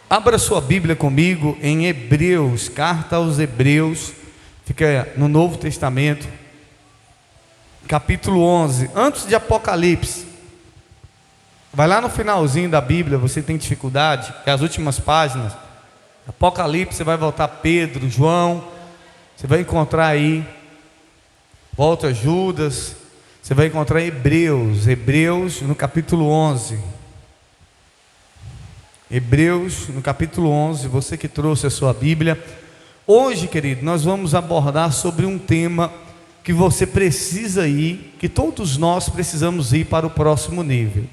Abra sua Bíblia comigo em Hebreus, carta aos Hebreus, fica no Novo Testamento, capítulo 11, antes de Apocalipse. Vai lá no finalzinho da Bíblia, você tem dificuldade, que é as últimas páginas. Apocalipse, você vai voltar Pedro, João, você vai encontrar aí, volta Judas, você vai encontrar Hebreus no capítulo 11. Hebreus no capítulo 11, você que trouxe a sua Bíblia. Hoje, querido, nós vamos abordar sobre um tema que você precisa ir, que todos nós precisamos ir para o próximo nível.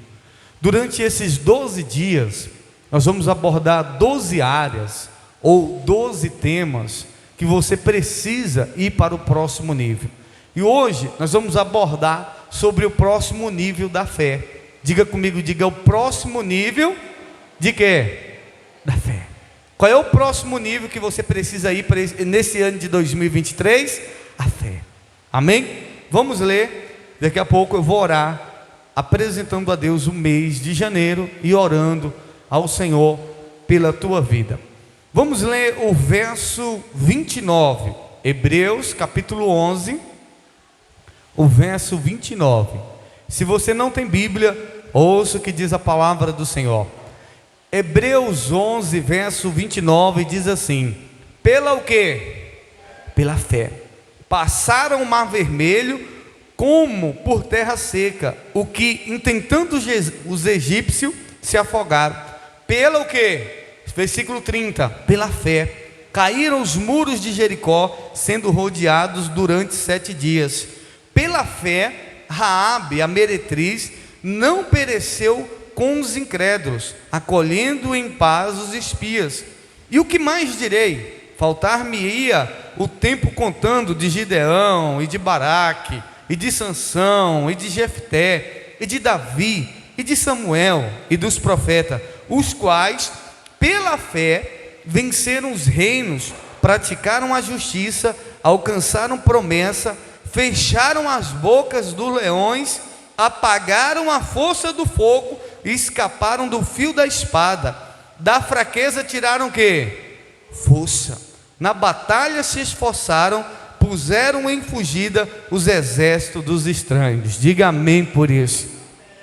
Durante esses 12 dias, nós vamos abordar 12 áreas ou 12 temas que você precisa ir para o próximo nível. E hoje nós vamos abordar sobre o próximo nível da fé. Diga comigo, diga o próximo nível de quê? Da fé. Qual é o próximo nível que você precisa ir para nesse ano de 2023? A fé. Amém? Vamos ler. Daqui a pouco eu vou orar, apresentando a Deus o mês de janeiro e orando ao Senhor pela tua vida. Vamos ler o verso 29, Hebreus capítulo 11, o verso 29. Se você não tem Bíblia, ouça o que diz a palavra do Senhor. Hebreus 11, verso 29 diz assim: pela o quê? Pela fé passaram o mar vermelho como por terra seca, o que intentando os egípcios se afogaram. Pela o quê? Versículo 30, pela fé caíram os muros de Jericó, sendo rodeados durante 7 dias. Pela fé Raabe, a meretriz, não pereceu com os incrédulos, acolhendo em paz os espias. E o que mais direi? Faltar-me-ia o tempo contando de Gideão, e de Baraque, e de Sansão, e de Jefté, e de Davi, e de Samuel, e dos profetas, os quais, pela fé, venceram os reinos, praticaram a justiça, alcançaram promessa, fecharam as bocas dos leões, apagaram a força do fogo, escaparam do fio da espada. Da fraqueza tiraram o quê? Força. Na batalha se esforçaram, puseram em fugida os exércitos dos estranhos. Diga amém por isso.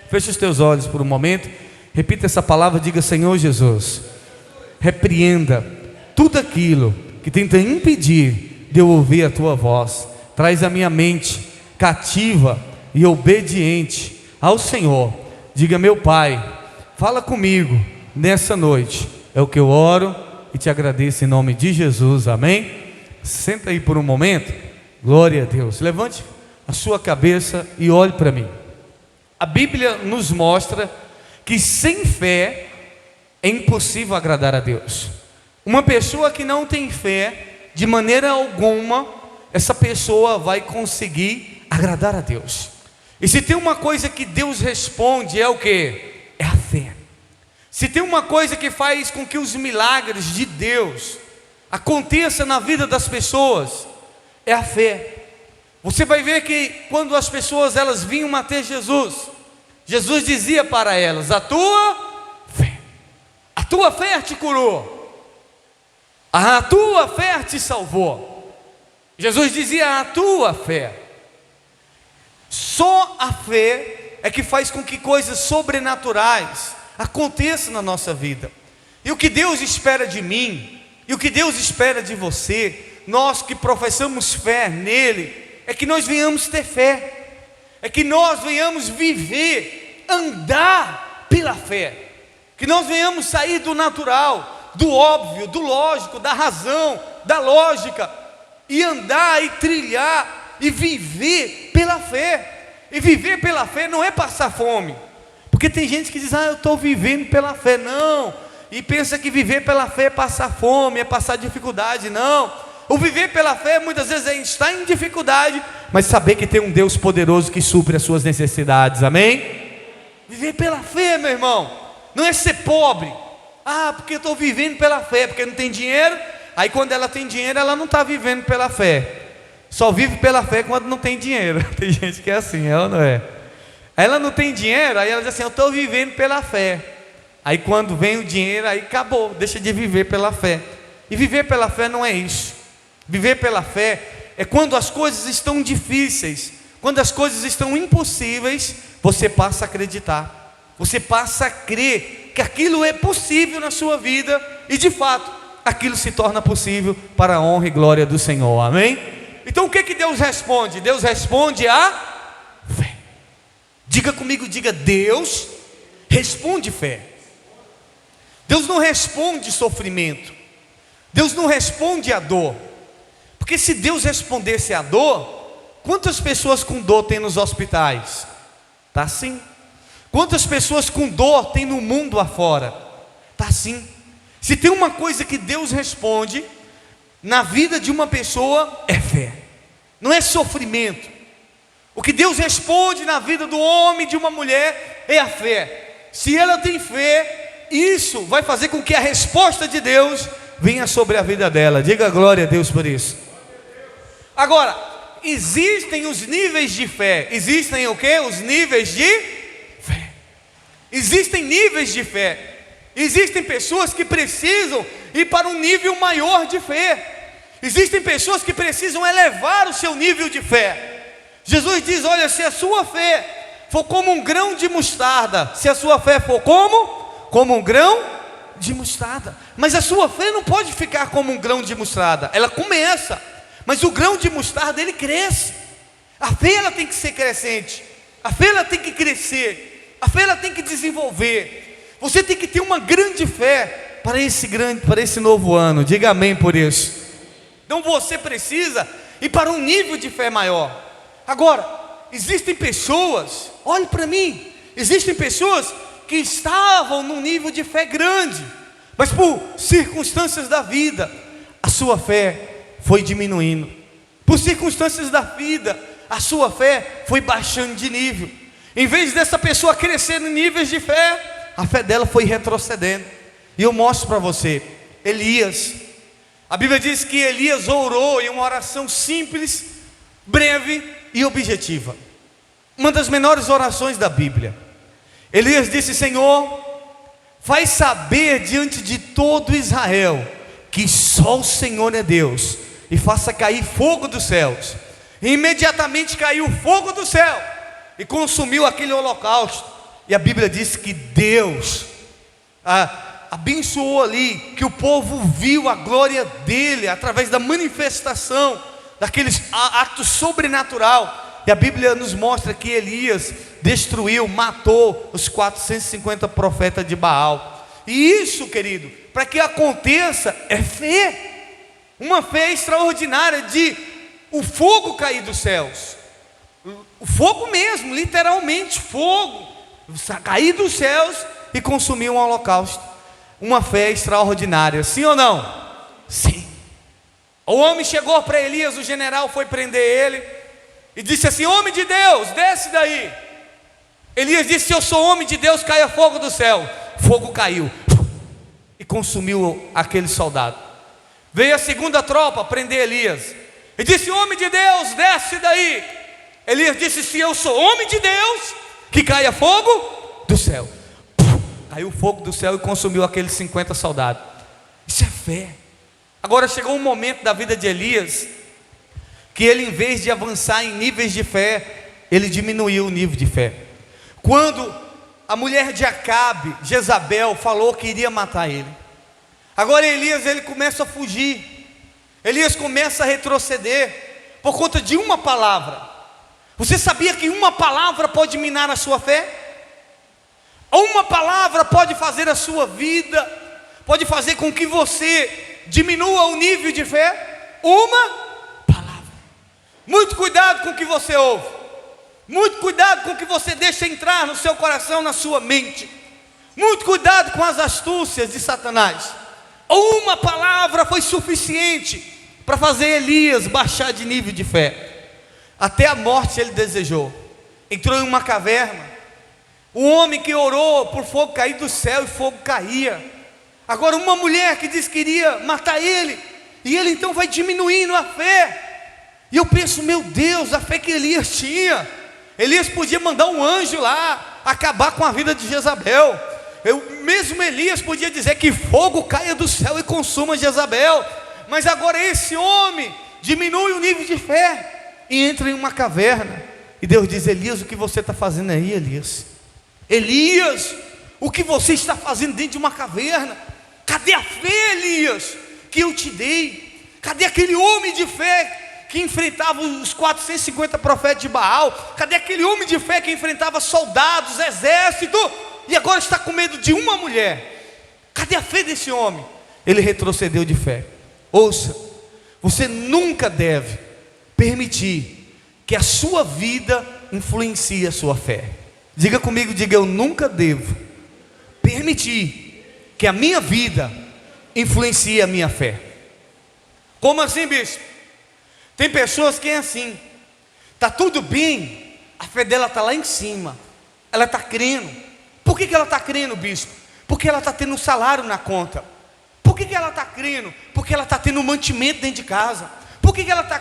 Feche os teus olhos por um momento, repita essa palavra, diga: Senhor Jesus, repreenda tudo aquilo que tenta impedir de eu ouvir a tua voz. Traz a minha mente cativa e obediente ao Senhor. Diga: meu Pai, fala comigo nessa noite. É o que eu oro e te agradeço em nome de Jesus, amém? Senta aí por um momento. Glória a Deus. Levante a sua cabeça e olhe para mim. A Bíblia nos mostra que sem fé é impossível agradar a Deus. Uma pessoa que não tem fé, de maneira alguma, essa pessoa vai conseguir agradar a Deus. E se tem uma coisa que Deus responde, é o que? É a fé. Se tem uma coisa que faz com que os milagres de Deus aconteçam na vida das pessoas, é a fé. Você vai ver que quando as pessoas elas vinham até Jesus, Jesus dizia para elas: a tua fé te curou, a tua fé te salvou. Jesus dizia: a tua fé. Só a fé é que faz com que coisas sobrenaturais aconteçam na nossa vida. E o que Deus espera de mim, e o que Deus espera de você, nós que professamos fé nele, é que nós venhamos ter fé, é que nós venhamos viver, andar pela fé, que nós venhamos sair do natural, do óbvio, do lógico, da razão, da lógica, e andar e trilhar e viver pela fé. E viver pela fé não é passar fome, porque tem gente que diz: eu estou vivendo pela fé. Não, e pensa que viver pela fé é passar fome, é passar dificuldade. Não, o viver pela fé muitas vezes é estar em dificuldade, mas saber que tem um Deus poderoso que supre as suas necessidades. Amém? Viver pela fé, meu irmão, não é ser pobre. Porque eu estou vivendo pela fé, porque não tem dinheiro. Aí quando ela tem dinheiro, ela não está vivendo pela fé. Só vive pela fé quando não tem dinheiro. Tem gente que é assim, ela não é. Ela não tem dinheiro, aí ela diz assim: eu estou vivendo pela fé. Aí quando vem o dinheiro, aí acabou, deixa de viver pela fé. E viver pela fé não é isso. Viver pela fé é quando as coisas estão difíceis, quando as coisas estão impossíveis, você passa a acreditar, você passa a crer que aquilo é possível na sua vida, e de fato, aquilo se torna possível para a honra e glória do Senhor, amém? Então o que Deus responde? Deus responde a fé. Diga comigo, diga: Deus responde fé. Deus não responde sofrimento, Deus não responde a dor, porque se Deus respondesse a dor, quantas pessoas com dor tem nos hospitais? Está assim. Quantas pessoas com dor tem no mundo afora? Está assim. Se tem uma coisa que Deus responde na vida de uma pessoa, é fé, não é sofrimento. O que Deus responde na vida do homem, de uma mulher, é a fé. Se ela tem fé, isso vai fazer com que a resposta de Deus venha sobre a vida dela. Diga glória a Deus por isso. Agora, existem os níveis de fé. Existem o quê? Os níveis de fé. Existem níveis de fé. Existem pessoas que precisam ir para um nível maior de fé. Existem pessoas que precisam elevar o seu nível de fé. Jesus diz: olha, se a sua fé for como um grão de mostarda, se a sua fé for como um grão de mostarda. Mas a sua fé não pode ficar como um grão de mostarda. Ela começa, mas o grão de mostarda, ele cresce. A fé, ela tem que ser crescente. A fé, ela tem que crescer. A fé, ela tem que desenvolver. Você tem que ter uma grande fé para esse novo ano. Diga amém por isso. Então você precisa ir para um nível de fé maior. Agora, existem pessoas, olhe para mim, existem pessoas que estavam num nível de fé grande, mas por circunstâncias da vida, a sua fé foi diminuindo. Por circunstâncias da vida, a sua fé foi baixando de nível. Em vez dessa pessoa crescer em níveis de fé, a fé dela foi retrocedendo. E eu mostro para você, Elias. A Bíblia diz que Elias orou em uma oração simples, breve e objetiva. Uma das menores orações da Bíblia. Elias disse: Senhor, faz saber diante de todo Israel que só o Senhor é Deus, e faça cair fogo dos céus. E imediatamente caiu fogo do céu e consumiu aquele holocausto. E a Bíblia diz que Deus abençoou ali, que o povo viu a glória dele através da manifestação daqueles atos sobrenatural. E a Bíblia nos mostra que Elias destruiu, matou os 450 profetas de Baal. E isso, querido, para que aconteça, é fé. Uma fé extraordinária de o fogo cair dos céus. O fogo mesmo, literalmente fogo, cair dos céus e consumir um holocausto. Uma fé extraordinária, sim ou não? Sim. O homem chegou para Elias, o general foi prender ele e disse assim: homem de Deus, desce daí. Elias disse: eu sou homem de Deus, caia fogo do céu. Fogo caiu e consumiu aquele soldado. Veio a segunda tropa prender Elias e disse: homem de Deus, desce daí. Elias disse: se eu sou homem de Deus, que caia fogo do céu. Caiu fogo do céu e consumiu aqueles 50 soldados. Isso é fé. Agora chegou um momento da vida de Elias que ele, em vez de avançar em níveis de fé, ele diminuiu o nível de fé. Quando a mulher de Acabe, Jezabel, falou que iria matar ele, agora Elias, ele começa a fugir. Elias começa a retroceder por conta de uma palavra. Você sabia que uma palavra pode minar a sua fé? Uma palavra pode fazer a sua vida, pode fazer com que você diminua o nível de fé. Uma palavra. Muito cuidado com o que você ouve. Muito cuidado com o que você deixa entrar no seu coração, na sua mente. Muito cuidado com as astúcias de Satanás. Uma palavra foi suficiente para fazer Elias baixar de nível de fé. Até a morte ele desejou. Entrou em uma caverna. O homem que orou por fogo cair do céu, e fogo caía. Agora uma mulher que disse que iria matar ele, e ele então vai diminuindo a fé. E eu penso: meu Deus, a fé que Elias tinha. Elias podia mandar um anjo lá acabar com a vida de Jezabel. mesmo Elias podia dizer que fogo caia do céu e consuma Jezabel, mas agora esse homem diminui o nível de fé e entra em uma caverna, e Deus diz: Elias, o que você está fazendo aí, Elias? Elias, o que você está fazendo dentro de uma caverna? Cadê a fé, Elias, que eu te dei? Cadê aquele homem de fé que enfrentava os 450 profetas de Baal? Cadê aquele homem de fé que enfrentava soldados, exército, e agora está com medo de uma mulher? Cadê a fé desse homem? Ele retrocedeu de fé. Ouça, você nunca deve permitir que a sua vida influencie a sua fé. Diga comigo, diga: eu nunca devo permitir que a minha vida influencie a minha fé. Como assim, bispo? Tem pessoas que é assim, está tudo bem, a fé dela está lá em cima, ela está crendo. Por que ela está crendo, bispo? Porque ela está tendo um salário na conta. Por que ela está crendo? Porque ela está tendo um mantimento dentro de casa. Por que ela está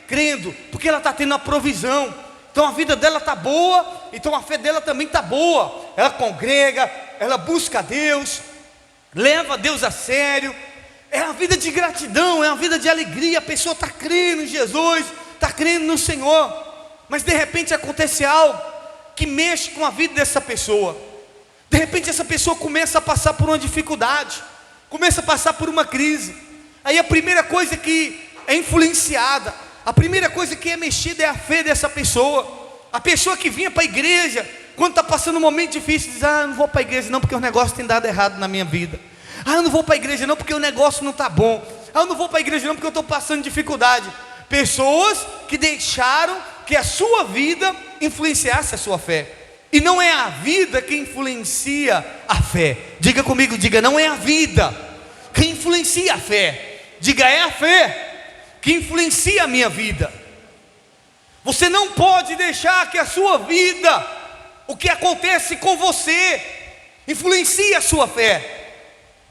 crendo? Porque ela está tendo a provisão. Então a vida dela está boa, então a fé dela também está boa. Ela congrega, ela busca a Deus, leva Deus a sério. É uma vida de gratidão, é uma vida de alegria. A pessoa está crendo em Jesus, está crendo no Senhor. Mas de repente acontece algo que mexe com a vida dessa pessoa. De repente essa pessoa começa a passar por uma dificuldade, começa a passar por uma crise. Aí a primeira coisa que é influenciada, a primeira coisa que é mexida é a fé dessa pessoa. A pessoa que vinha para a igreja, quando está passando um momento difícil, diz: eu não vou para a igreja não, porque o negócio tem dado errado na minha vida. Eu não vou para a igreja não, porque o negócio não está bom. Eu não vou para a igreja não, porque eu estou passando dificuldade. Pessoas que deixaram que a sua vida influenciasse a sua fé. E não é a vida que influencia a fé. Diga comigo, diga: não é a vida que influencia a fé. Diga: é a fé que influencia a minha vida. Você não pode deixar que a sua vida, o que acontece com você, influencie a sua fé.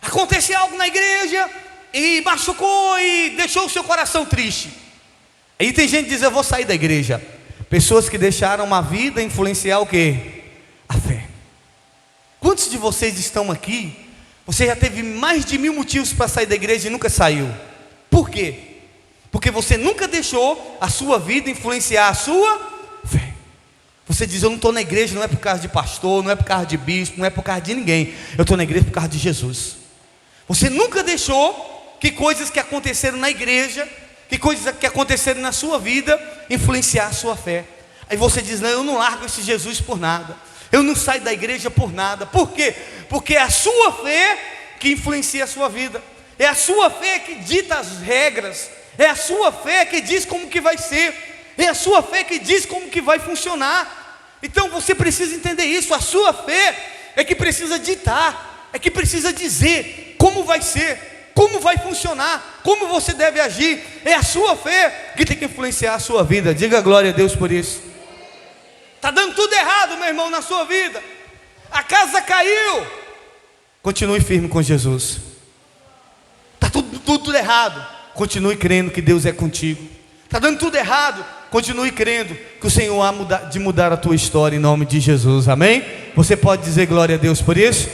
Acontece algo na igreja e machucou e deixou o seu coração triste. Aí tem gente que diz: eu vou sair da igreja. Pessoas que deixaram uma vida influenciar o quê? A fé. Quantos de vocês estão aqui? Você já teve mais de 1000 motivos para sair da igreja e nunca saiu. Por quê? Porque você nunca deixou a sua vida influenciar a sua fé. Você diz: eu não estou na igreja, não é por causa de pastor, não é por causa de bispo, não é por causa de ninguém. Eu estou na igreja por causa de Jesus. Você nunca deixou que coisas que aconteceram na igreja, que coisas que aconteceram na sua vida, influenciar a sua fé. Aí você diz: não, eu não largo esse Jesus por nada, eu não saio da igreja por nada. Por quê? Porque é a sua fé que influencia a sua vida. É a sua fé que dita as regras. É a sua fé que diz como que vai ser. É a sua fé que diz como que vai funcionar. Então você precisa entender isso. A sua fé é que precisa ditar, é que precisa dizer como vai ser, como vai funcionar, como você deve agir. É a sua fé que tem que influenciar a sua vida. Diga glória a Deus por isso. Está dando tudo errado, meu irmão, na sua vida. A casa caiu. Continue firme com Jesus. Está tudo errado. Continue crendo que Deus é contigo. Está dando tudo errado. Continue crendo que o Senhor há de mudar a tua história em nome de Jesus. Amém? Você pode dizer glória a Deus por isso?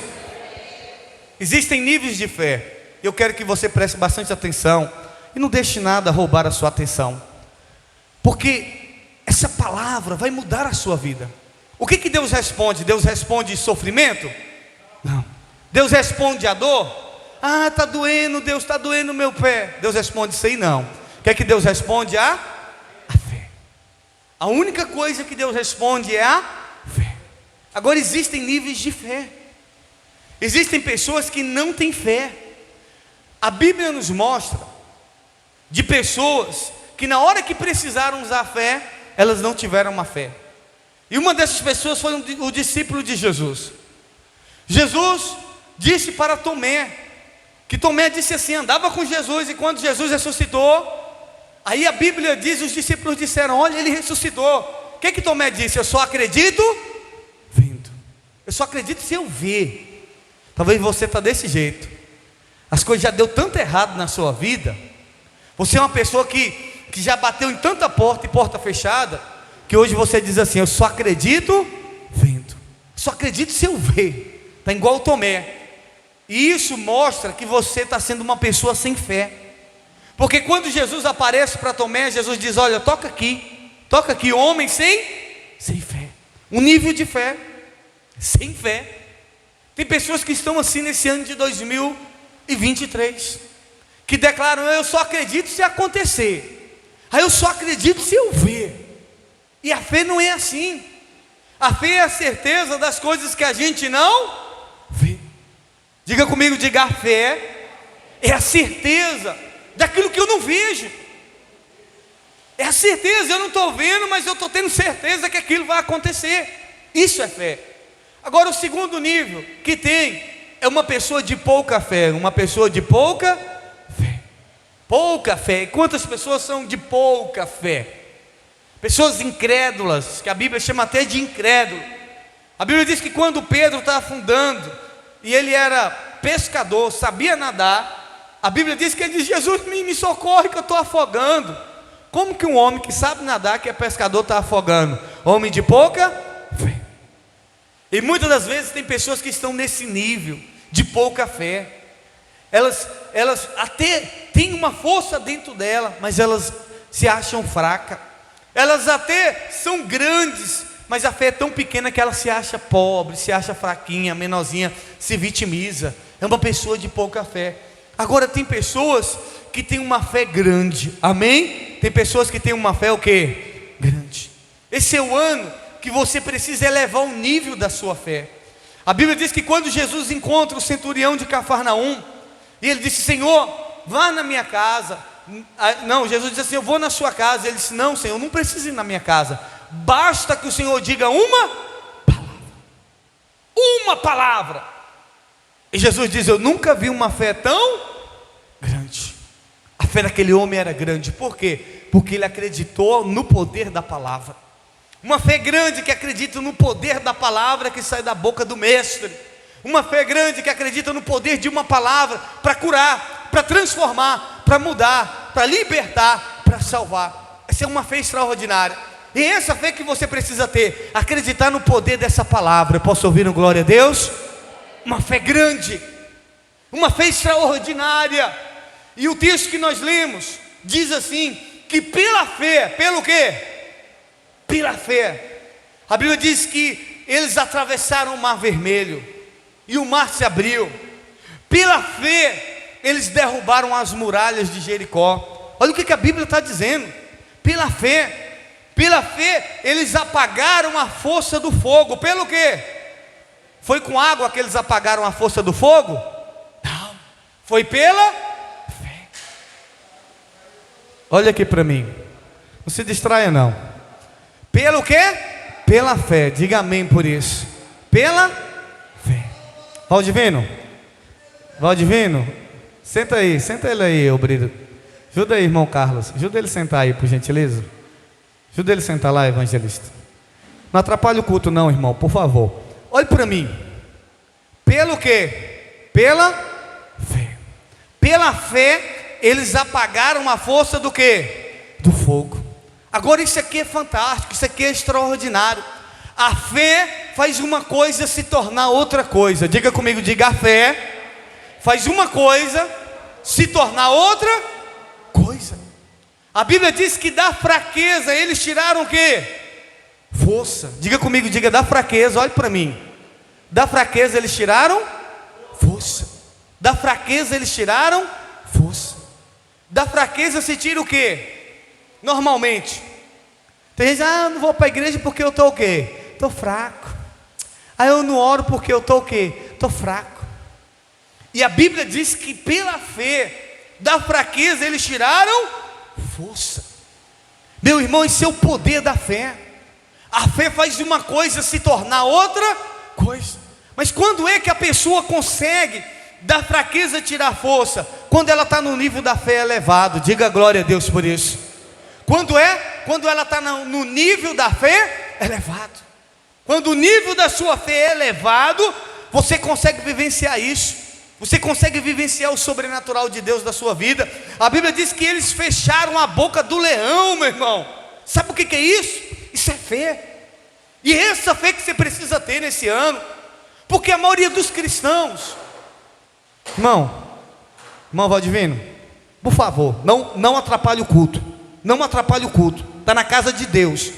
Existem níveis de fé. Eu quero que você preste bastante atenção e não deixe nada roubar a sua atenção, porque essa palavra vai mudar a sua vida. O que Deus responde? Deus responde sofrimento? Não. Deus responde a dor? Está doendo, Deus, está doendo o meu pé. Deus responde isso aí não. O que é que Deus responde? A fé. A única coisa que Deus responde é a fé. Agora existem níveis de fé. Existem pessoas que não têm fé. A Bíblia nos mostra de pessoas que na hora que precisaram usar a fé, elas não tiveram uma fé. E uma dessas pessoas foi o discípulo de Jesus. Jesus disse para Tomé, que Tomé disse assim, andava com Jesus, e quando Jesus ressuscitou, aí a Bíblia diz, os discípulos disseram, olha, ele ressuscitou. O que Tomé disse? Eu só acredito vendo. Eu só acredito se eu ver. Talvez você está desse jeito. As coisas já deu tanto errado na sua vida. Você é uma pessoa que já bateu em tanta porta e porta fechada, que hoje você diz assim, eu só acredito vendo. Só acredito se eu ver. Está igual o Tomé. E isso mostra que você está sendo uma pessoa sem fé. Porque quando Jesus aparece para Tomé, Jesus diz: olha, toca aqui, homem sem fé. Um nível de fé, sem fé. Tem pessoas que estão assim nesse ano de 2023, que declaram: eu só acredito se acontecer, aí eu só acredito se eu ver. E a fé não é assim. A fé é a certeza das coisas que a gente não vê. Diga comigo, diga: a fé é a certeza daquilo que eu não vejo. É a certeza, eu não estou vendo, mas eu estou tendo certeza que aquilo vai acontecer. Isso é fé. Agora, o segundo nível que tem é uma pessoa de pouca fé. Uma pessoa de pouca fé. Pouca fé. Quantas pessoas são de pouca fé? Pessoas incrédulas, que a Bíblia chama até de incrédulo. A Bíblia diz que quando Pedro está afundando, e ele era pescador, sabia nadar, a Bíblia diz que ele diz: Jesus, me socorre que eu estou afogando. Como que um homem que sabe nadar, que é pescador, está afogando? Homem de pouca fé. E muitas das vezes tem pessoas que estão nesse nível de pouca fé. Elas até têm uma força dentro dela, mas elas se acham fracas. Elas até são grandes, mas a fé é tão pequena que ela se acha pobre, se acha fraquinha, menorzinha, se vitimiza. É uma pessoa de pouca fé. Agora tem pessoas que têm uma fé grande, amém? Tem pessoas que têm uma fé o quê? Grande. Esse é o ano que você precisa elevar o nível da sua fé. A Bíblia diz que quando Jesus encontra o centurião de Cafarnaum, e ele disse: Senhor, vá na minha casa. Não, Jesus disse assim: eu vou na sua casa. Ele disse: não, Senhor, não precisa ir na minha casa, basta que o Senhor diga uma palavra. Uma palavra. E Jesus diz: eu nunca vi uma fé tão grande. A fé daquele homem era grande. Por quê? Porque ele acreditou no poder da palavra. Uma fé grande que acredita no poder da palavra que sai da boca do mestre. Uma fé grande que acredita no poder de uma palavra para curar, para transformar, para mudar, para libertar, para salvar. Essa é uma fé extraordinária. E essa fé que você precisa ter, acreditar no poder dessa palavra. Eu posso ouvir um glória a Deus? Uma fé grande, uma fé extraordinária. E o texto que nós lemos diz assim, que pela fé, pelo quê? Pela fé. A Bíblia diz que eles atravessaram o mar vermelho, e o mar se abriu. Pela fé, eles derrubaram as muralhas de Jericó. Olha o que a Bíblia está dizendo. Pela fé, eles apagaram a força do fogo. Pelo quê? Foi com água que eles apagaram a força do fogo? Não, foi pela fé. Olha aqui para mim, não se distraia não. Pelo quê? Pela fé. Diga amém por isso. Pela fé. Valdivino, senta ele aí, Obrido. Ajuda aí, irmão Carlos, ajuda ele a sentar aí, por gentileza. Ajuda ele a sentar lá, evangelista. Não atrapalhe o culto não, irmão, por favor. Olhe para mim. Pelo quê? Pela fé. Pela fé, eles apagaram a força do quê? Do fogo. Agora isso aqui é fantástico, isso aqui é extraordinário. A fé faz uma coisa se tornar outra coisa. Diga comigo, diga: a fé faz uma coisa se tornar outra coisa. A Bíblia diz que da fraqueza eles tiraram o quê? Força. Diga comigo, diga: da fraqueza, olhe para mim. Da fraqueza eles tiraram força. Da fraqueza eles tiraram força. Da fraqueza se tira o quê? Normalmente tem gente: eu não vou para a igreja porque eu estou o quê? Estou fraco. Eu não oro porque eu estou o quê? Estou fraco. E a Bíblia diz que pela fé, da fraqueza eles tiraram força. Meu irmão, esse é o poder da fé. A fé faz de uma coisa se tornar outra coisa. Mas quando é que a pessoa consegue da fraqueza tirar força? Quando ela está no nível da fé elevado. Diga glória a Deus por isso. Quando ela está no nível da fé elevado. Quando o nível da sua fé é elevado, você consegue vivenciar isso. Você consegue vivenciar o sobrenatural de Deus da sua vida. A Bíblia diz que eles fecharam a boca do leão, meu irmão. Sabe o que é isso? Isso é fé. E é essa fé que você precisa ter nesse ano. Porque a maioria dos cristãos Irmão Valdivino, por favor, não atrapalhe o culto. Não atrapalhe o culto. Está na casa de Deus.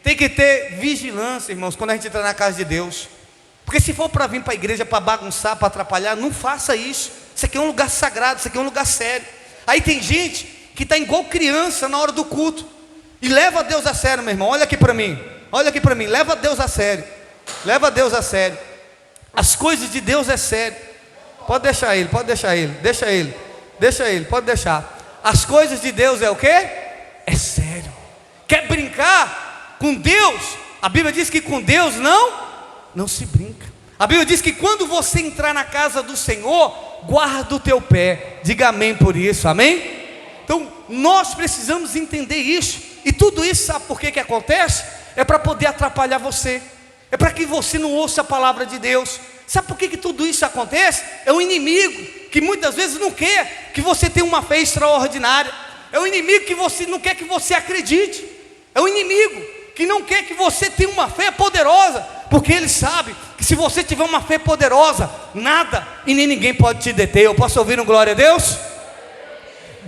Tem que ter vigilância, irmãos, quando a gente entra na casa de Deus. Porque se for para vir para a igreja para bagunçar, para atrapalhar, não faça isso. Isso aqui é um lugar sagrado, isso aqui é um lugar sério. Aí tem gente que está igual criança na hora do culto e leva Deus a sério, meu irmão. Olha aqui para mim, leva Deus a sério. Leva Deus a sério. As coisas de Deus é sério. Pode deixar ele, deixa ele, pode deixar. As coisas de Deus é o quê? É sério. Quer brincar com Deus? A Bíblia diz que com Deus não se brinca. A Bíblia diz que quando você entrar na casa do Senhor, guarda o teu pé. Diga amém por isso, amém? Então nós precisamos entender isso. E tudo isso, sabe por que acontece? É para poder atrapalhar você. É para que você não ouça a palavra de Deus. Sabe por que tudo isso acontece? É o inimigo que muitas vezes não quer que você tenha uma fé extraordinária. É o inimigo que você não quer que você acredite. É o inimigo que não quer que você tenha uma fé poderosa, porque ele sabe que se você tiver uma fé poderosa, nada e nem ninguém pode te deter. Eu posso ouvir um glória a Deus?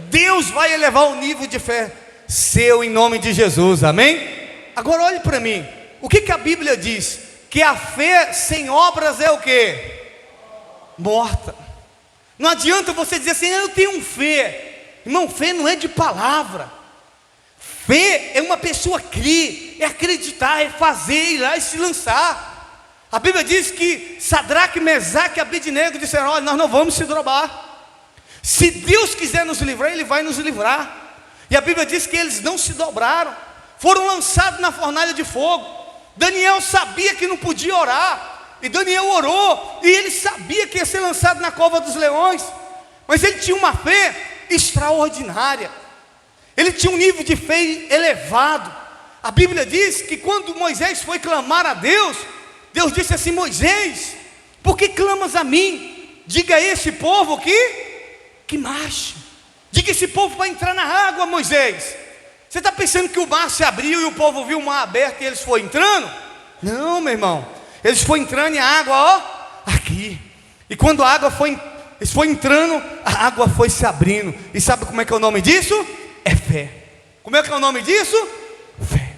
Deus vai elevar o nível de fé seu em nome de Jesus, amém? Agora olhe para mim, o que a Bíblia diz? Que a fé sem obras é o quê? Morta. Não adianta você dizer assim, eu tenho fé. Irmão, fé não é de palavra. Fé é uma pessoa crer, é acreditar, é fazer, ir lá e se lançar. A Bíblia diz que Sadraque, Mesaque e Abednego disseram, olha, nós não vamos se drobar. Se Deus quiser nos livrar, Ele vai nos livrar. E a Bíblia diz que eles não se dobraram, foram lançados na fornalha de fogo. Daniel sabia que não podia orar, e Daniel orou, e ele sabia que ia ser lançado na cova dos leões, mas ele tinha uma fé extraordinária, ele tinha um nível de fé elevado. A Bíblia diz que quando Moisés foi clamar a Deus, Deus disse assim, Moisés, por que clamas a mim? Diga a esse povo que marche, diga esse povo para entrar na água, Moisés. Você está pensando que o mar se abriu e o povo viu o mar aberto e eles foram entrando? Não, meu irmão, eles foram entrando e a água, ó, aqui. E quando a água eles foram entrando, a água foi se abrindo. E sabe como é que é o nome disso? É fé. Como é que é o nome disso? Fé.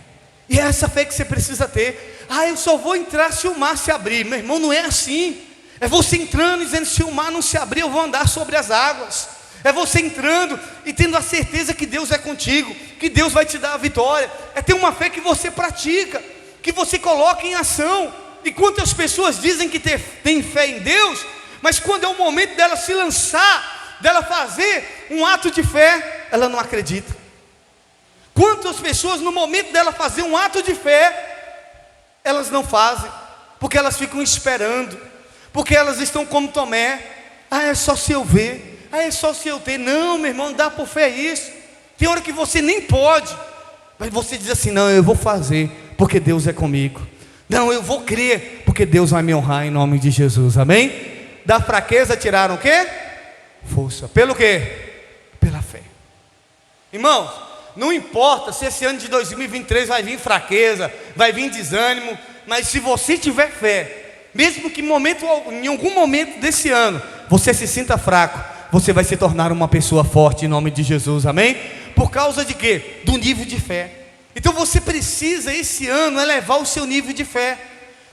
E é essa fé que você precisa ter. Eu só vou entrar se o mar se abrir. Meu irmão, não é assim. É você entrando e dizendo, se o mar não se abrir, eu vou andar sobre as águas. É você entrando e tendo a certeza que Deus é contigo, que Deus vai te dar a vitória. É ter uma fé que você pratica, que você coloca em ação. E quantas pessoas dizem que tem fé em Deus, mas quando é o momento dela se lançar, dela fazer um ato de fé, ela não acredita. Quantas pessoas no momento dela fazer um ato de fé, elas não fazem, porque elas ficam esperando, porque elas estão como Tomé, é só se eu ver, é só se eu ter. Não, meu irmão, não dá por fé isso. Tem hora que você nem pode, mas você diz assim, não, eu vou fazer, porque Deus é comigo. Não, eu vou crer, porque Deus vai me honrar em nome de Jesus, amém? Da fraqueza tiraram o quê? Força. Pelo quê? Pela fé. Irmãos, não importa se esse ano de 2023 vai vir fraqueza, vai vir desânimo, mas se você tiver fé, mesmo que em algum momento desse ano você se sinta fraco, você vai se tornar uma pessoa forte em nome de Jesus, amém? Por causa de quê? Do nível de fé. Então você precisa esse ano elevar o seu nível de fé,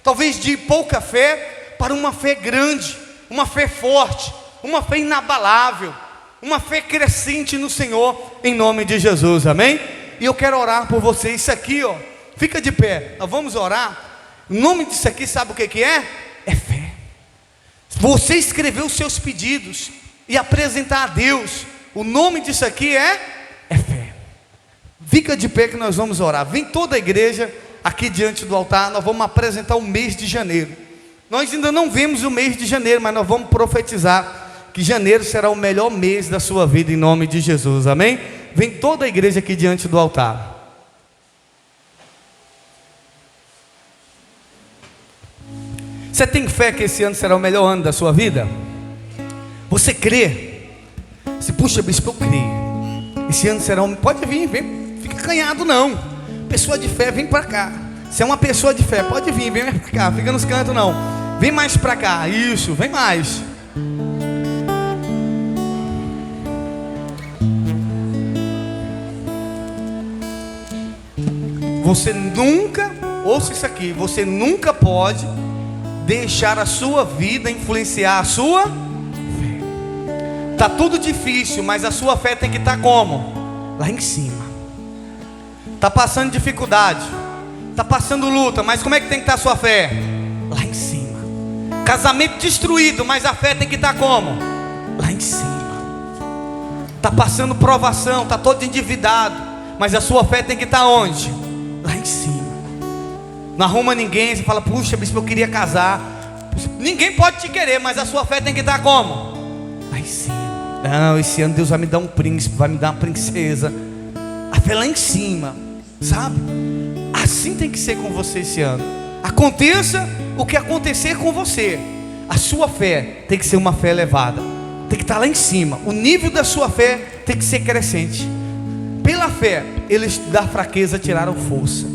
talvez de pouca fé para uma fé grande, uma fé forte, uma fé inabalável, uma fé crescente no Senhor, em nome de Jesus, amém? E eu quero orar por você. Isso aqui, ó, fica de pé, nós vamos orar. O nome disso aqui, sabe o que é? É fé. Você escrever os seus pedidos e apresentar a Deus, o nome disso aqui é fé. Fica de pé que nós vamos orar. Vem toda a igreja aqui diante do altar. Nós vamos apresentar o mês de janeiro. Nós ainda não vemos o mês de janeiro, mas nós vamos profetizar que janeiro será o melhor mês da sua vida em nome de Jesus, amém? Vem toda a igreja aqui diante do altar. Você tem fé que esse ano será o melhor ano da sua vida? Você crê? Se puxa, bispo, eu creio. Esse ano será pode vir, vem, fica acanhado não. Pessoa de fé, vem para cá. Se é uma pessoa de fé, pode vir, vem mais para cá, fica nos cantos não. Vem mais para cá, isso, vem mais. Você nunca, ouça isso aqui, você nunca pode deixar a sua vida influenciar a sua fé. Tá tudo difícil, mas a sua fé tem que estar como? Lá em cima. Tá passando dificuldade, tá passando luta, mas como é que tem que estar a sua fé? Lá em cima. Casamento destruído, mas a fé tem que estar como? Lá em cima. Tá passando provação, tá todo endividado, mas a sua fé tem que estar onde? Lá em cima. Não arruma ninguém, você fala, puxa, bispo, eu queria casar. Ninguém pode te querer, mas a sua fé tem que estar como? Lá em cima. Não, esse ano Deus vai me dar um príncipe, vai me dar uma princesa. A fé lá em cima, sabe? Assim tem que ser com você esse ano. Aconteça o que acontecer com você, a sua fé tem que ser uma fé elevada, tem que estar lá em cima. O nível da sua fé tem que ser crescente. Pela fé, eles da fraqueza tiraram força.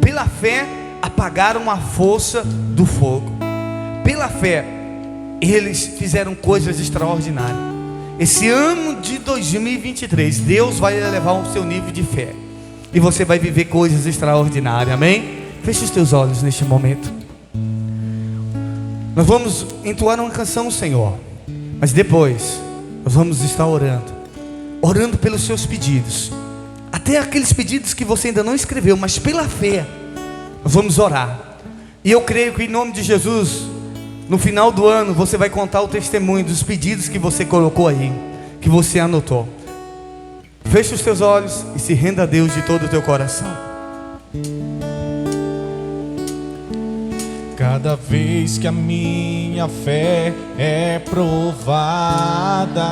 Pela fé, apagaram a força do fogo. Pela fé, eles fizeram coisas extraordinárias. Esse ano de 2023, Deus vai elevar o seu nível de fé, e você vai viver coisas extraordinárias, amém? Feche os teus olhos neste momento. Nós vamos entoar uma canção ao Senhor, mas depois nós vamos estar orando pelos seus pedidos, até aqueles pedidos que você ainda não escreveu, mas pela fé nós vamos orar. E eu creio que em nome de Jesus, no final do ano você vai contar o testemunho dos pedidos que você colocou aí, que você anotou. Feche os teus olhos e se renda a Deus de todo o teu coração. Cada vez que a minha fé é provada,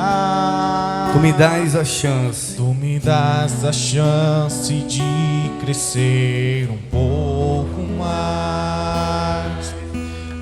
Tu me dás a chance, Tu me dás a chance de crescer um pouco mais.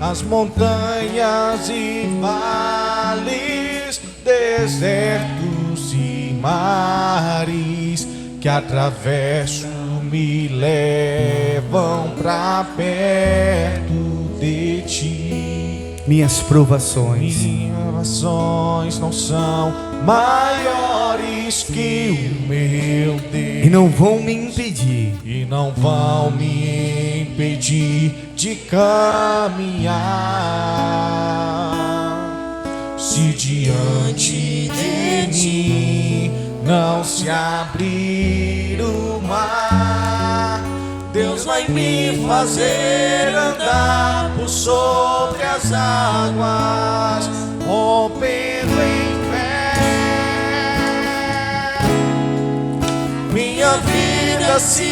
As montanhas e vales, desertos e mares que atravesso me levam pra perto de Ti. minhas provações, Minhas orações não são maiores que o meu Deus, e não vão me impedir e não vão me impedir de caminhar. Se diante de mim não se abrir o mar, Deus vai me fazer andar por sobre as águas, rompendo em fé. Minha vida se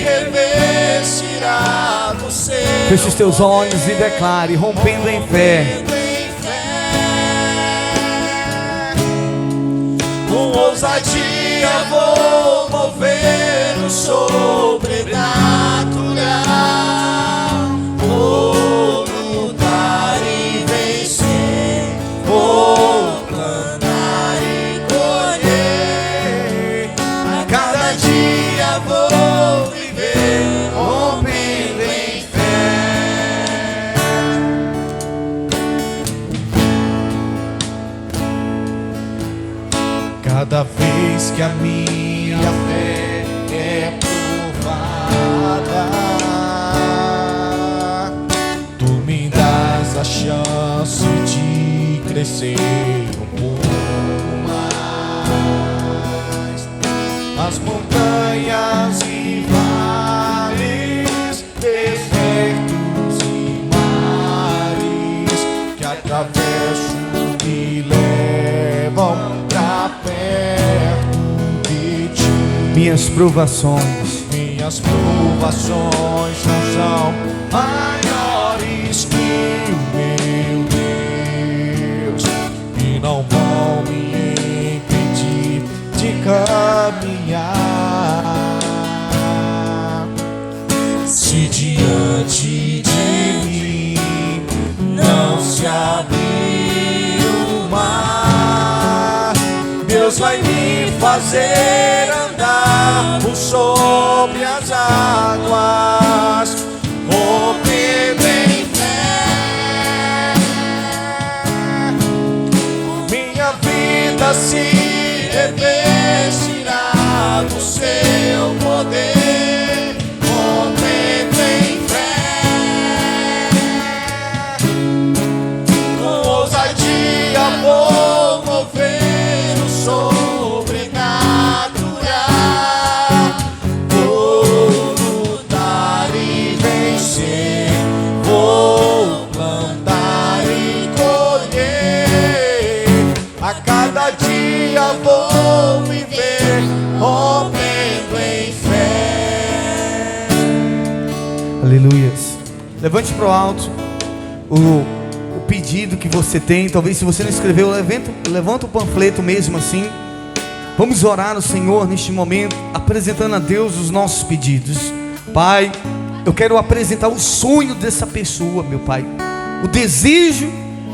revestirá do seu Feche os teus olhos e declare, rompendo em fé. Com ousadia vou mover o sobrenatural. Vou lutar e vencer, vou plantar e colher. A cada dia vou viver rompendo em fé. Cada vez que a minha fé é provada, Tu me dás a chance de crescer um pouco mais. As montanhas e vales, desertos e mares que atravesso me levam pra perto de Ti. Minhas provações, Minhas provações não são maiores que o meu Deus, e não vão me impedir de caminhar. Se diante de mim não se abrir o mar, Deus vai me fazer andar por sobre as águas, rompendo em fé. Minha vida se revestirá do seu poder, cada dia vou viver rompendo em fé. Aleluias. Levante para o alto o pedido que você tem. Talvez se você não escreveu, levanta o panfleto mesmo assim. Vamos orar ao Senhor neste momento, apresentando a Deus os nossos pedidos. Pai, eu quero apresentar o sonho dessa pessoa, meu Pai, o desejo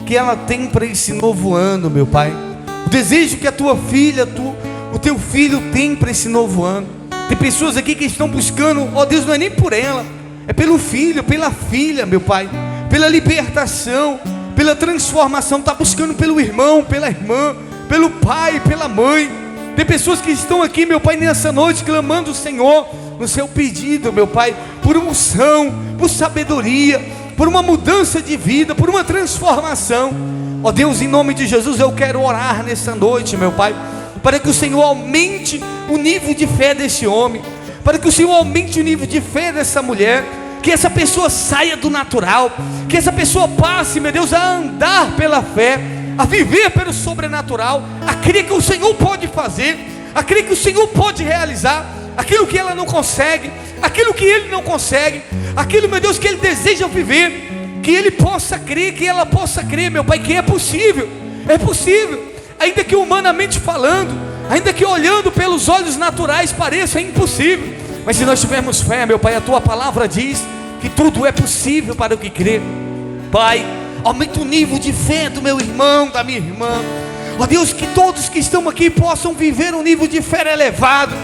que ela tem para esse novo ano, meu Pai, o desejo que a tua filha, o teu filho tem para esse novo ano. Tem pessoas aqui que estão buscando, ó Deus, não é nem por ela, é pelo filho, pela filha, meu Pai, pela libertação, pela transformação. Está buscando pelo irmão, pela irmã, pelo pai, pela mãe. Tem pessoas que estão aqui, meu Pai, nessa noite clamando o Senhor no seu pedido, meu Pai, por unção, por sabedoria, por uma mudança de vida, por uma transformação. Ó Deus, em nome de Jesus, eu quero orar nessa noite, meu Pai, para que o Senhor aumente o nível de fé desse homem, para que o Senhor aumente o nível de fé dessa mulher, que essa pessoa saia do natural, que essa pessoa passe, meu Deus, a andar pela fé, a viver pelo sobrenatural, a crer que o Senhor pode fazer, a crer que o Senhor pode realizar aquilo que ela não consegue, aquilo que ele não consegue, aquilo, meu Deus, que ele deseja viver, que ele possa crer, que ela possa crer, meu Pai, que é possível, ainda que humanamente falando, ainda que olhando pelos olhos naturais pareça impossível, mas se nós tivermos fé, meu Pai, a tua palavra diz que tudo é possível para o que crê. Pai, aumenta o nível de fé do meu irmão, da minha irmã. Ó Deus, que todos que estão aqui possam viver um nível de fé elevado,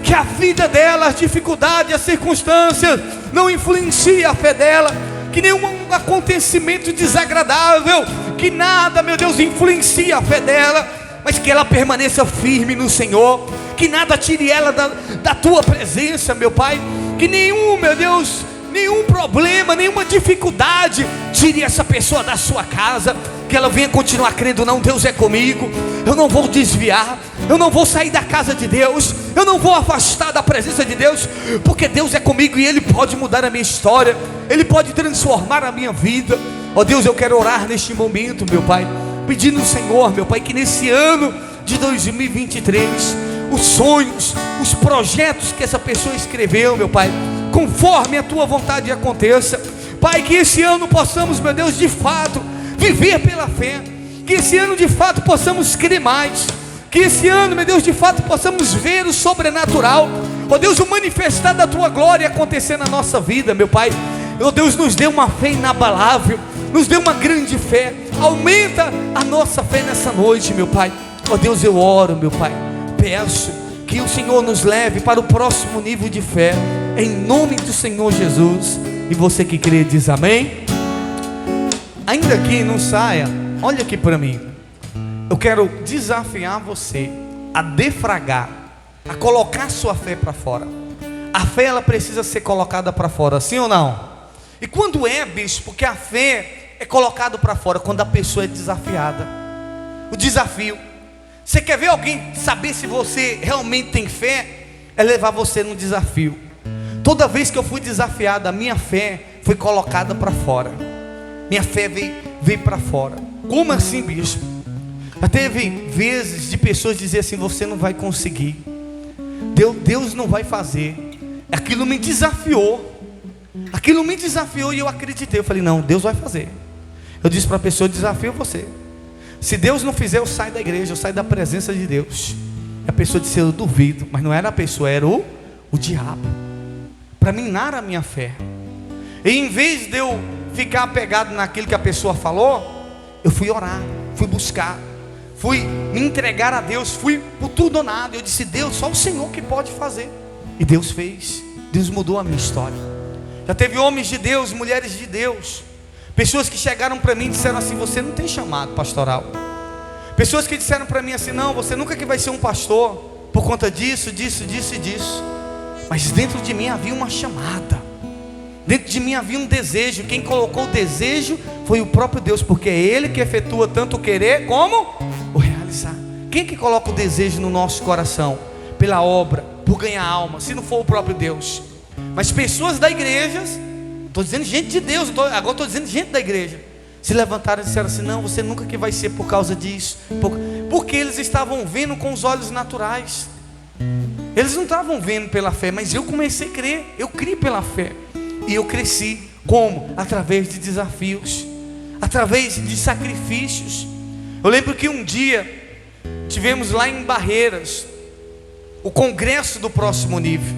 que a vida dela, as dificuldades, as circunstâncias não influenciem a fé dela, que nenhum acontecimento desagradável, que nada, meu Deus, influencie a fé dela, mas que ela permaneça firme no Senhor, que nada tire ela da tua presença, meu Pai, que nenhum, meu Deus, nenhum problema, nenhuma dificuldade tire essa pessoa da sua casa, que ela venha continuar crendo, não, Deus é comigo, eu não vou desviar, eu não vou sair da casa de Deus, eu não vou afastar da presença de Deus, porque Deus é comigo e Ele pode mudar a minha história, Ele pode transformar a minha vida. Ó Deus, eu quero orar neste momento, meu Pai, pedindo ao Senhor, meu Pai, que nesse ano de 2023, os sonhos, os projetos que essa pessoa escreveu, meu Pai, conforme a tua vontade aconteça. Pai, que esse ano possamos, meu Deus, de fato viver pela fé, que esse ano de fato possamos crer mais, que esse ano, meu Deus, de fato possamos ver o sobrenatural, ó Deus, o manifestar da tua glória acontecer na nossa vida, meu Pai. Ó Deus, nos dê uma fé inabalável, nos dê uma grande fé, aumenta a nossa fé nessa noite, meu Pai. Ó Deus, eu oro, meu Pai, peço que o Senhor nos leve para o próximo nível de fé, em nome do Senhor Jesus. E você que crê diz amém. Ainda que não saia, olha aqui para mim, eu quero desafiar você a defragar, a colocar sua fé para fora. A fé, ela precisa ser colocada para fora, sim ou não? E quando é, bispo, porque a fé é colocada para fora? Quando a pessoa é desafiada. O desafio, você quer ver alguém saber se você realmente tem fé? É levar você num desafio. Toda vez que eu fui desafiado, a minha fé foi colocada para fora. Minha fé veio para fora. Como assim, bispo? Já teve vezes de pessoas dizer assim: você não vai conseguir, Deus não vai fazer. Aquilo me desafiou, e eu acreditei. Eu falei: não, Deus vai fazer. Eu disse para a pessoa: eu desafio você. Se Deus não fizer, eu saio da igreja, eu saio da presença de Deus. A pessoa disse: eu duvido. Mas não era a pessoa, era o diabo, para minar a minha fé. E em vez de eu ficar apegado naquilo que a pessoa falou, eu fui orar, fui buscar, fui me entregar a Deus, fui por tudo ou nada. Eu disse: Deus, só o Senhor que pode fazer. E Deus fez, Deus mudou a minha história. Já teve homens de Deus, mulheres de Deus, pessoas que chegaram para mim e disseram assim: você não tem chamado pastoral. Pessoas que disseram para mim assim: não, você nunca que vai ser um pastor, por conta disso, disso, disso e disso. Mas dentro de mim havia uma chamada, dentro de mim havia um desejo. Quem colocou o desejo foi o próprio Deus, porque é Ele que efetua tanto o querer como o realizar. Quem que coloca o desejo no nosso coração? Pela obra, por ganhar alma, se não for o próprio Deus. Mas pessoas da igreja, estou dizendo gente de Deus, agora estou dizendo gente da igreja, se levantaram e disseram assim: não, você nunca que vai ser por causa disso, Porque eles estavam vendo com os olhos naturais. Eles não estavam vendo pela fé, mas eu comecei a crer. Eu criei pela fé. E eu cresci. Como? Através de desafios, através de sacrifícios. Eu lembro que um dia tivemos lá em Barreiras o congresso do próximo nível.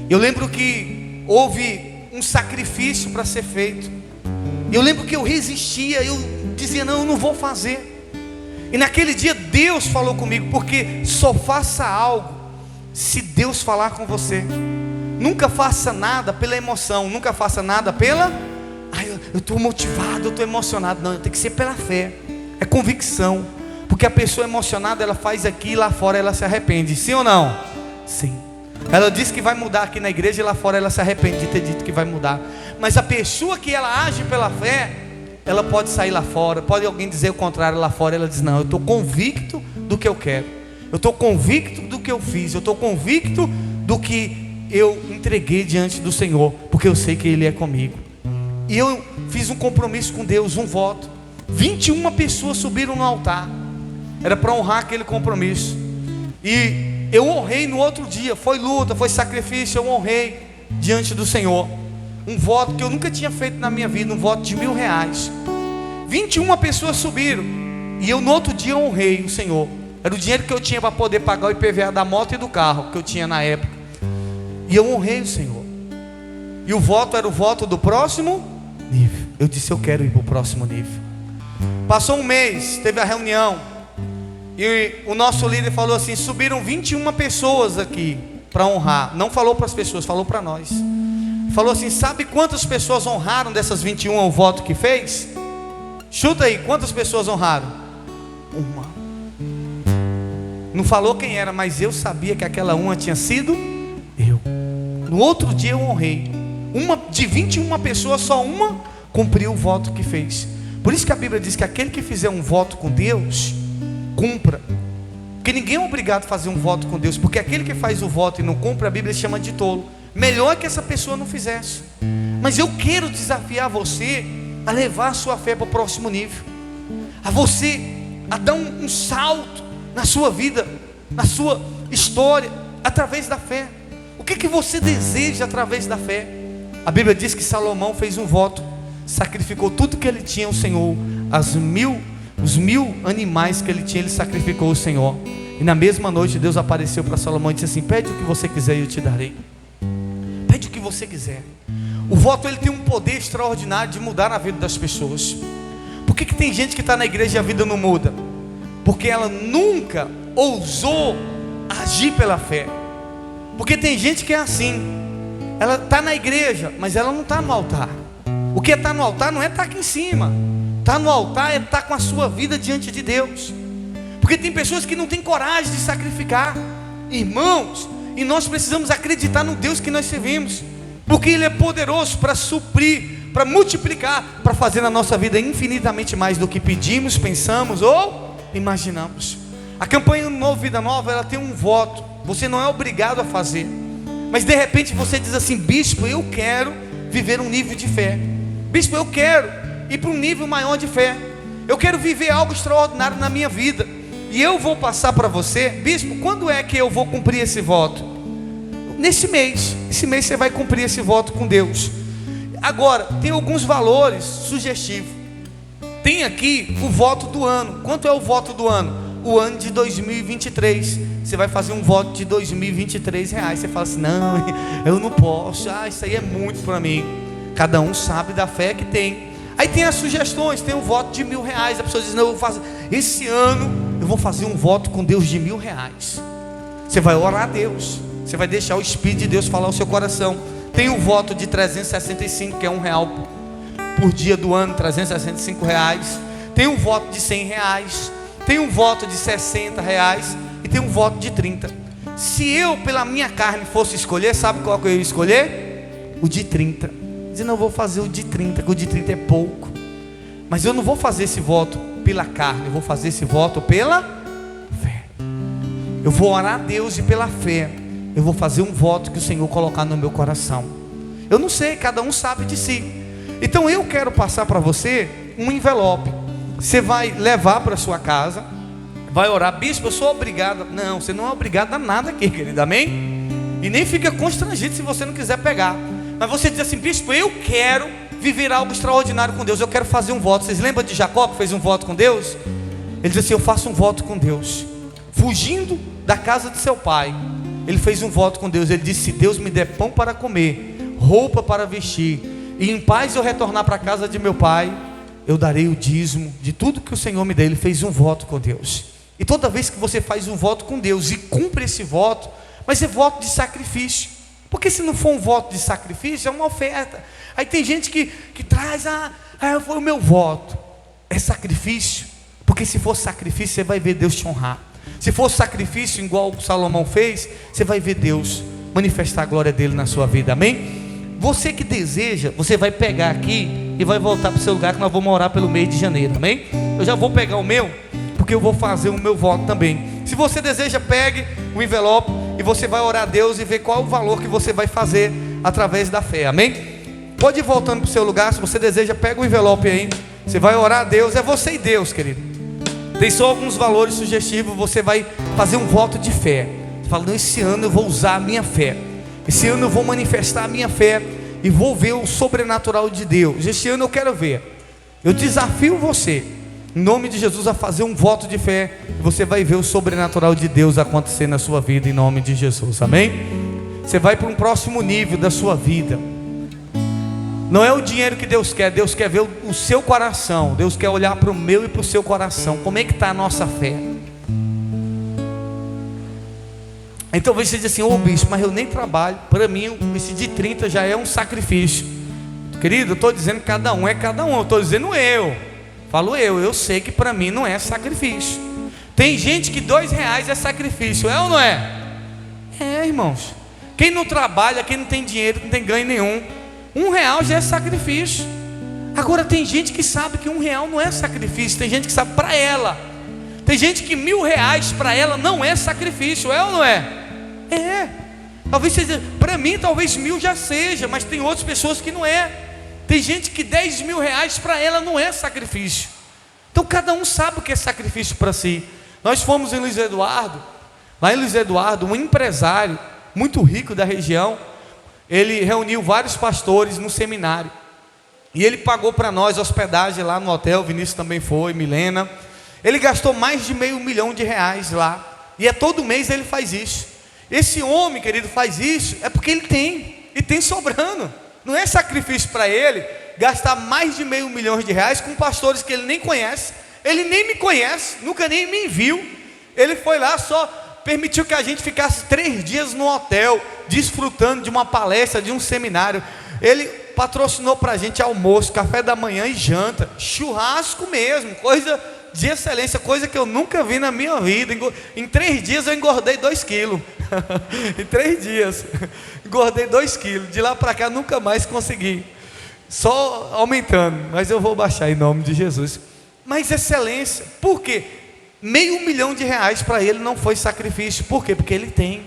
Eu lembro que houve um sacrifício para ser feito. Eu lembro que eu resistia, eu dizia: não, eu não vou fazer. E naquele dia Deus falou comigo, porque só faça algo se Deus falar com você. Nunca faça nada pela emoção, nunca faça nada pela eu estou motivado, eu estou emocionado. Não, tem que ser pela fé, é convicção. Porque a pessoa emocionada, ela faz aqui e lá fora ela se arrepende. Sim ou não? Sim. Ela diz que vai mudar aqui na igreja e lá fora ela se arrepende de ter dito que vai mudar. Mas a pessoa que ela age pela fé, ela pode sair lá fora, pode alguém dizer o contrário lá fora, ela diz: não, eu estou convicto do que eu quero, eu estou convicto do que eu fiz, eu estou convicto do que eu entreguei diante do Senhor, porque eu sei que Ele é comigo. E eu fiz um compromisso com Deus, um voto. 21 pessoas subiram no altar, era para honrar aquele compromisso. E eu honrei no outro dia, foi luta, foi sacrifício, eu honrei diante do Senhor. Um voto que eu nunca tinha feito na minha vida, um voto de R$1.000. 21 pessoas subiram, e eu no outro dia honrei o Senhor. Era o dinheiro que eu tinha para poder pagar o IPVA da moto e do carro que eu tinha na época. E eu honrei o Senhor. E o voto era o voto do próximo nível. Eu disse: eu quero ir para o próximo nível. Passou um mês, teve a reunião, e o nosso líder falou assim: subiram 21 pessoas aqui para honrar. Não falou para as pessoas, falou para nós. Falou assim: sabe quantas pessoas honraram dessas 21 o voto que fez? Chuta aí, quantas pessoas honraram? Uma. Não falou quem era, mas eu sabia que aquela uma tinha sido eu. No outro dia eu honrei. Uma de 21 pessoas, só uma cumpriu o voto que fez. Por isso que a Bíblia diz que aquele que fizer um voto com Deus, cumpra. Porque ninguém é obrigado a fazer um voto com Deus, porque aquele que faz o voto e não cumpre, a Bíblia chama de tolo. Melhor que essa pessoa não fizesse. Mas eu quero desafiar você a levar a sua fé para o próximo nível, a você a dar um salto na sua vida, na sua história, através da fé. O que você deseja através da fé? A Bíblia diz que Salomão fez um voto, sacrificou tudo que ele tinha ao Senhor. Os mil animais que ele tinha, ele sacrificou ao Senhor. E na mesma noite Deus apareceu para Salomão e disse assim: pede o que você quiser e eu te darei. Pede o que você quiser. O voto, ele tem um poder extraordinário de mudar a vida das pessoas. Por que tem gente que está na igreja e a vida não muda? Porque ela nunca ousou agir pela fé. Porque tem gente que é assim, ela está na igreja, mas ela não está no altar. O que é estar no altar não é estar aqui em cima. Estar no altar é estar com a sua vida diante de Deus. Porque tem pessoas que não têm coragem de sacrificar. Irmãos, e nós precisamos acreditar no Deus que nós servimos, porque Ele é poderoso para suprir, para multiplicar, para fazer na nossa vida infinitamente mais do que pedimos, pensamos ou imaginamos. A campanha Novo Vida Nova, ela tem um voto. Você não é obrigado a fazer, mas de repente você diz assim: bispo, eu quero viver um nível de fé. Bispo, eu quero ir para um nível maior de fé. Eu quero viver algo extraordinário na minha vida. E eu vou passar para você: bispo, quando é que eu vou cumprir esse voto? Nesse mês. Esse mês você vai cumprir esse voto com Deus. Agora, tem alguns valores sugestivos. Tem aqui o voto do ano. Quanto é o voto do ano? O ano de 2023. Você vai fazer um voto de R$2023. Você fala assim: não, eu não posso. Isso aí é muito para mim. Cada um sabe da fé que tem. Aí tem as sugestões. Tem o voto de R$1.000. A pessoa diz: não, eu vou fazer, esse ano eu vou fazer um voto com Deus de R$1.000. Você vai orar a Deus, você vai deixar o Espírito de Deus falar ao seu coração. Tem o voto de 365, que é R$1 por dia do ano, R$365. Tem um voto de R$100. Tem um voto de R$60 e tem um voto de 30. Se eu pela minha carne fosse escolher, sabe qual que eu ia escolher? O de 30. Dizendo: não, eu vou fazer o de 30, que o de 30 é pouco. Mas eu não vou fazer esse voto pela carne, eu vou fazer esse voto pela fé. Eu vou orar a Deus e pela fé eu vou fazer um voto que o Senhor colocar no meu coração. Eu não sei, cada um sabe de si. Então eu quero passar para você um envelope. Você vai levar para sua casa. vai orar, bispo, eu sou obrigado. Não, você não é obrigado a nada aqui, querido, amém? E nem fica constrangido se você não quiser pegar. Mas você diz assim, bispo, eu quero viver algo extraordinário com Deus, eu quero fazer um voto. Vocês lembram de Jacó que fez um voto com Deus? Ele disse assim, eu faço um voto com Deus. Fugindo da casa de seu pai, ele fez um voto com Deus. Ele disse, se Deus me der pão para comer, roupa para vestir, e em paz eu retornar para a casa de meu pai, eu darei o dízimo de tudo que o Senhor me der. Ele fez um voto com Deus. E toda vez que você faz um voto com Deus e cumpre esse voto, vai ser voto de sacrifício. Porque se não for um voto de sacrifício, é uma oferta. Aí tem gente que traz, foi o meu voto. É sacrifício. Porque se for sacrifício, você vai ver Deus te honrar. Se for sacrifício, igual o Salomão fez, você vai ver Deus manifestar a glória dele na sua vida, amém? Você que deseja, você vai pegar aqui e vai voltar para o seu lugar, que nós vamos orar pelo mês de janeiro, amém? Eu já vou pegar o meu, porque eu vou fazer o meu voto também. Se você deseja, pegue o envelope e você vai orar a Deus e ver qual o valor que você vai fazer através da fé, amém? Pode ir voltando para o seu lugar. Se você deseja, pega o envelope aí, você vai orar a Deus, é você e Deus, querido. Tem só alguns valores sugestivos. Você vai fazer um voto de fé. Você fala, não, esse ano eu vou usar a minha fé, esse ano eu vou manifestar a minha fé e vou ver o sobrenatural de Deus. Este ano eu quero ver. Eu desafio você, em nome de Jesus, a fazer um voto de fé. Você vai ver o sobrenatural de Deus acontecer na sua vida, em nome de Jesus, amém? Você vai para um próximo nível da sua vida. Não é o dinheiro que Deus quer ver o seu coração. Deus quer olhar para o meu e para o seu coração. Como é que está a nossa fé? Então você diz assim, bispo, mas eu nem trabalho. Para mim, esse de 30 já é um sacrifício. Querido, eu estou dizendo que cada um é cada um. Eu estou dizendo falo eu sei que para mim não é sacrifício. Tem gente que R$2 é sacrifício, é ou não é? É, irmãos. Quem não trabalha, quem não tem dinheiro, não tem ganho nenhum, R$1 já é sacrifício. Agora tem gente que sabe que R$1 não é sacrifício. Tem gente que sabe para ela. Tem gente que R$1.000 para ela não é sacrifício, é ou não é? É. Talvez seja, para mim talvez 1.000 já seja, mas tem outras pessoas que não é. Tem gente que R$10.000 para ela não é sacrifício. Então cada um sabe o que é sacrifício para si. Nós fomos em Luiz Eduardo. Lá em Luiz Eduardo, um empresário muito rico da região, ele reuniu vários pastores no seminário, e ele pagou para nós hospedagem lá no hotel. Vinícius também foi, Milena. Ele gastou mais de R$500 mil lá, e todo mês ele faz isso. Esse homem, querido, faz isso é porque ele tem, e tem sobrando. Não é sacrifício para ele gastar mais de R$500 mil com pastores que ele nem conhece. Ele nem me conhece, nunca nem me viu. Ele foi lá, só permitiu que a gente ficasse 3 dias no hotel, desfrutando de uma palestra, de um seminário. Ele patrocinou para a gente almoço, café da manhã e janta, churrasco mesmo, coisa de excelência, coisa que eu nunca vi na minha vida. Em 3 dias eu engordei 2 quilos. Em 3 dias engordei 2 quilos. De lá para cá nunca mais consegui, só aumentando, mas eu vou baixar em nome de Jesus. Mas excelência, por quê? R$500 mil para ele não foi sacrifício. Por quê? Porque ele tem.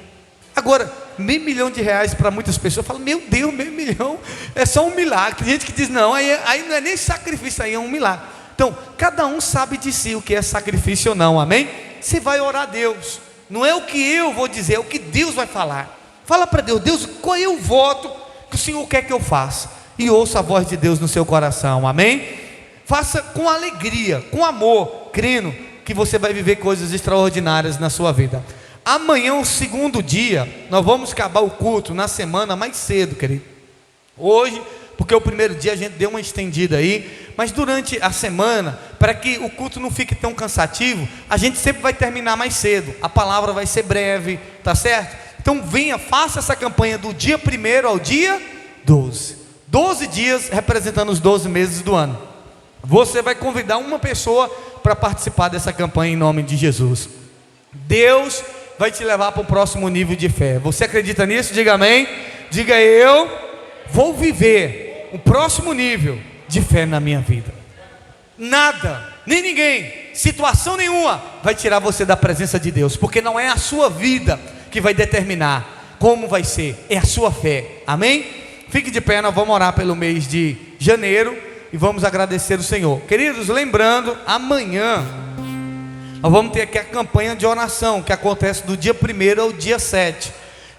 Agora, R$500 mil para muitas pessoas, falam, meu Deus, R$500 mil é só um milagre. Tem gente que diz, não, aí não é nem sacrifício, aí é um milagre. Então, cada um sabe de si o que é sacrifício ou não, amém? Você vai orar a Deus, não é o que eu vou dizer, é o que Deus vai falar. Fala para Deus, Deus, qual é o voto que o Senhor quer que eu faça? E ouça a voz de Deus no seu coração, amém? Faça com alegria, com amor, crendo que você vai viver coisas extraordinárias na sua vida. Amanhã, o segundo dia, nós vamos acabar o culto na semana mais cedo, querido. Hoje, porque o primeiro dia a gente deu uma estendida aí, mas durante a semana, para que o culto não fique tão cansativo, a gente sempre vai terminar mais cedo. A palavra vai ser breve, tá certo? Então venha, faça essa campanha do dia 1º ao dia 12. 12 dias representando os 12 meses do ano. Você vai convidar uma pessoa para participar dessa campanha em nome de Jesus. Deus vai te levar para o próximo nível de fé. Você acredita nisso? Diga amém. Diga, eu vou viver o próximo nível de fé na minha vida. Nada, nem ninguém, situação nenhuma vai tirar você da presença de Deus, porque não é a sua vida que vai determinar como vai ser, é a sua fé, amém? Fique de pé, nós vamos orar pelo mês de janeiro e vamos agradecer o Senhor. Queridos, lembrando, amanhã nós vamos ter aqui a campanha de oração, que acontece do dia 1º ao dia 7.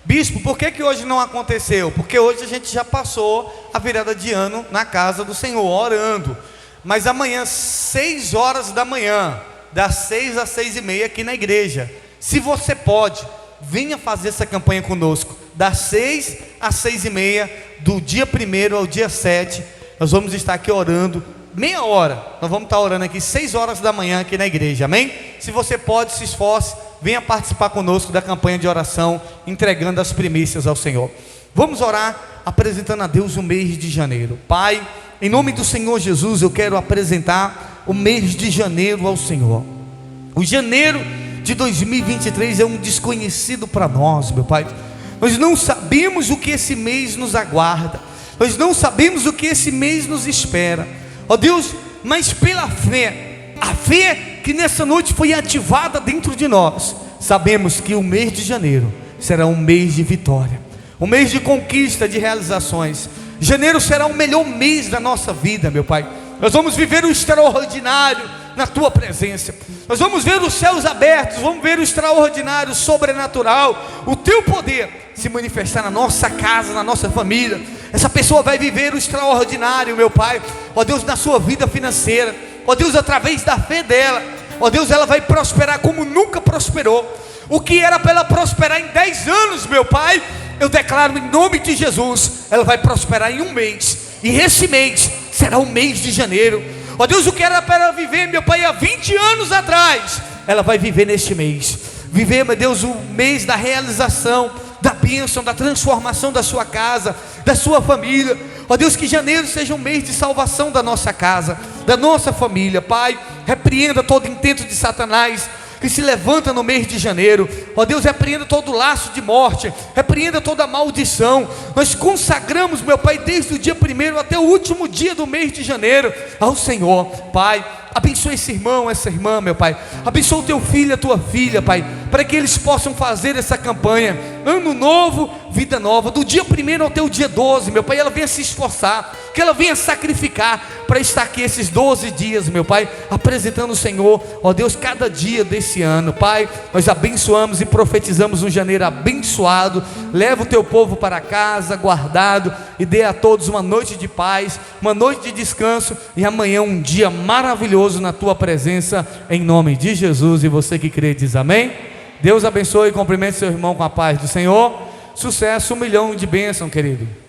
Bispo, por que hoje não aconteceu? Porque hoje a gente já passou a virada de ano na casa do Senhor, orando. Mas amanhã, 6 horas da manhã, das 6 às 6h30 aqui na igreja. Se você pode, venha fazer essa campanha conosco, das 6 às 6h30, do dia 1º ao dia 7, nós vamos estar aqui orando, meia hora, nós vamos estar orando aqui, 6 horas da manhã aqui na igreja, amém? Se você pode, se esforce, venha participar conosco da campanha de oração, entregando as primícias ao Senhor. Vamos orar, apresentando a Deus o mês de janeiro. Pai, em nome do Senhor Jesus, eu quero apresentar o mês de janeiro ao Senhor. O janeiro de 2023 é um desconhecido para nós, meu Pai. Nós não sabemos o que esse mês nos aguarda, nós não sabemos o que esse mês nos espera, ó Deus, mas pela fé, a fé que nessa noite foi ativada dentro de nós, sabemos que o mês de janeiro será um mês de vitória, um mês de conquista, de realizações. Janeiro será o melhor mês da nossa vida, meu Pai. Nós vamos viver o extraordinário na Tua presença, nós vamos ver os céus abertos, vamos ver o extraordinário, sobrenatural, o Teu poder se manifestar na nossa casa, na nossa família. Essa pessoa vai viver o extraordinário, meu Pai, ó Deus, na sua vida financeira, ó Deus, através da fé dela, ó Deus, ela vai prosperar como nunca prosperou. O que era para ela prosperar em 10 anos, meu Pai, eu declaro em nome de Jesus, ela vai prosperar em um mês, e esse mês será o mês de janeiro. Ó Deus, o que era para ela viver, meu Pai, há 20 anos atrás, ela vai viver neste mês, viver, meu Deus, o mês da realização, da bênção, da transformação da sua casa, da sua família. Ó Deus, que janeiro seja um mês de salvação da nossa casa, da nossa família. Pai, repreenda todo intento de Satanás que se levanta no mês de janeiro. Ó Deus, repreenda todo laço de morte, repreenda toda maldição. Nós consagramos, meu Pai, desde o dia 1º até o último dia do mês de janeiro ao Senhor. Pai, abençoa esse irmão, essa irmã, meu Pai. Abençoa o teu filho, a tua filha, Pai, para que eles possam fazer essa campanha, ano novo, vida nova, do dia 1º até o dia 12, meu Pai. Ela venha se esforçar, que ela venha sacrificar para estar aqui esses 12 dias, meu Pai, apresentando o Senhor, ó Deus, cada dia desse ano. Pai, nós abençoamos e profetizamos um janeiro abençoado. Leva o teu povo para casa, guardado, e dê a todos uma noite de paz, uma noite de descanso, e amanhã um dia maravilhoso na tua presença, em nome de Jesus. E você que crê diz amém. Deus abençoe e cumprimente seu irmão com a paz do Senhor. Sucesso, 1 milhão de bênção, querido.